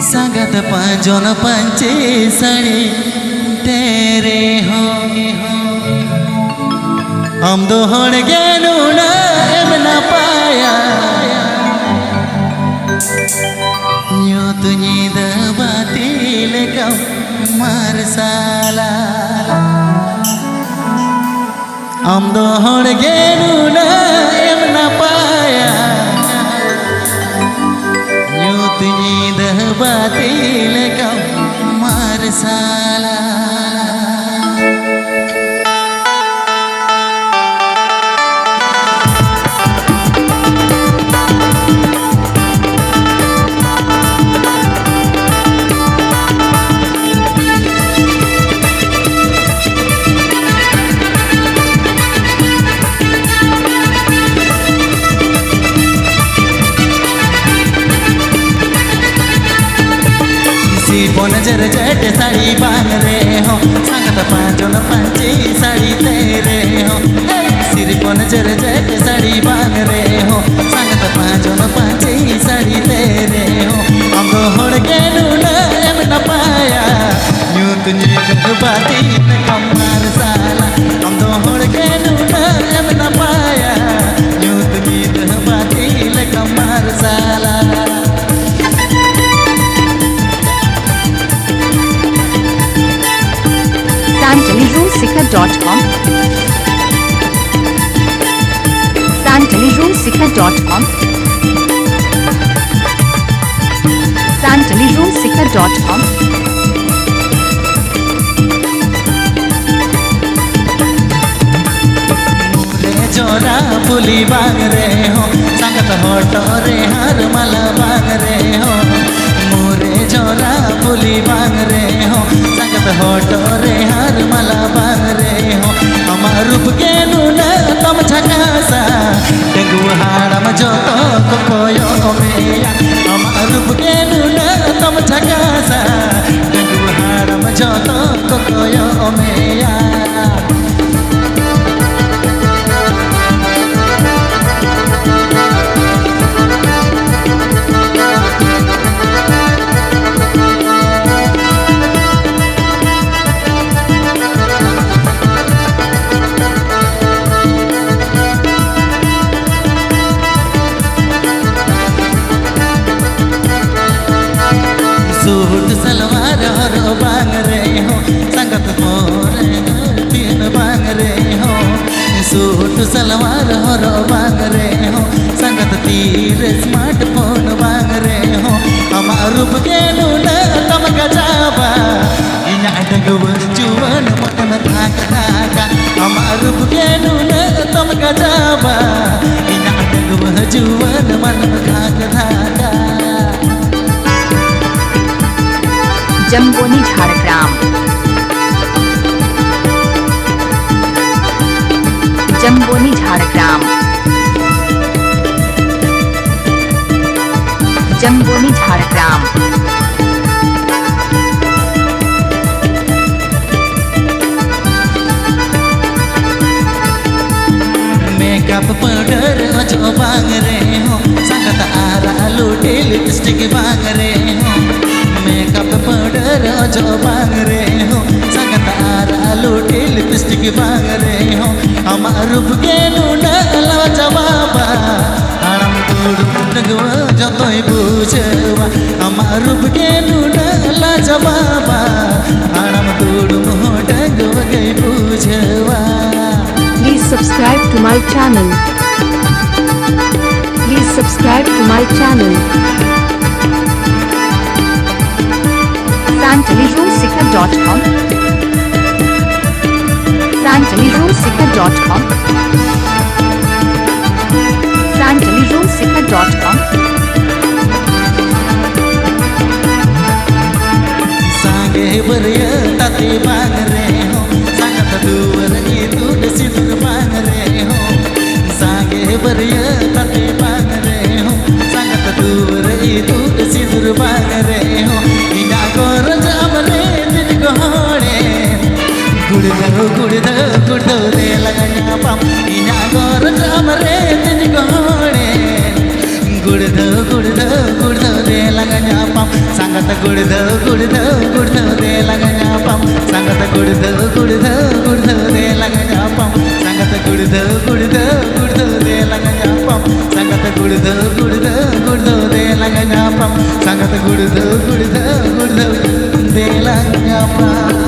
संगत पांचों पंचे सड़ी तेरे हो हम दो होड़ गेनु ना एमना पाया यो तुझी दबाती लेकम मार साला हम दो होड़ गेनु ना एमना पाया यो तुझी दबाती लेकम मार साला नजर जट साड़ी बांग रे हो संगत पांचों पंची साड़ी तेरे हो सिर को नजर जट साड़ी बांग रे हो संगत पांचों पंची साड़ी तेरे हो हम होड़ के न एमना पाया यूं तुझे बाती न कमार साला हम होड़ के न एमना पाया यूं तुझे बाती न कमार साला SantaliRoseSikhar.com SantaliRoseSikhar.com SantaliRoseSikhar.com जोरा पुली बांग रे हो संगत होटो रे हर मला बांग रे हो मोरे जोरा पुली बांग रे हो संगत होटो रे हर मला बांग रे हो हमार रूप के नूना तम झकासा डेंगू हाड़म जो तो कोयो मेया हमार रूप के नूना तम झकासा डेंगू हाड़म जो तो कोयो मेया सूट सलवार हरो बांग रे हो संगत मोरे तीन बांग रे हो सूट सलवार हरो बांग रे हो संगत तीर स्मार्टफोन बांग रे हो हमार रूप के नूना तम गजाबा इना डगव जुवन मन थाक थाका हमार रूप के नूना तम गजाबा इना डगव जुवन मन थाक थाका जम्बोनी झारग्राम जम्बोनी झारग्राम जम्बोनी झारग्राम मेकअप पाउडर जो बांग रे हो संगत आरा लूटे लिपस्टिक बांग रे हो मेकअप पाउडर जो बांग रे हो संगत आरा लूटे लिपस्टिक बांग रे हो हमार रूप के नूना ला जवाबा आराम तोड़ डगवा जो तो बुझवा हमार रूप के नूना ला जवाबा आराम तोड़ डगवा के बुझवा Please subscribe to my channel. Please subscribe to my channel. SantaliRoseSikhar.com SantaliRoseSikhar.com SantaliRoseSikhar.com सांगे बरिया ताते बांग रे हो संगत दूर ये दूध सिंदूर बांग रे हो सांगे बरिया ताते बांग रे हो संगत दूर ये दूध सिंदूर बांग रे हो इना गोर जाम रे दिन गोड़े गुड़ दे लगना पाम इना गोर जाम रे दिन गोड़े गुड़ दे लगना पाम सांगत गुडधव गुडधव गुडधव दे लगापाम सांगत गुडधव गुडधव गुडधव दे लगापाम सांगत गुडधव गुडधव गुडधव दे लगापाम सांगत गुडधव गुडधव गुडधव दे लगापाम सांगत गुडधव गुडधव गुडधव दे लगापाम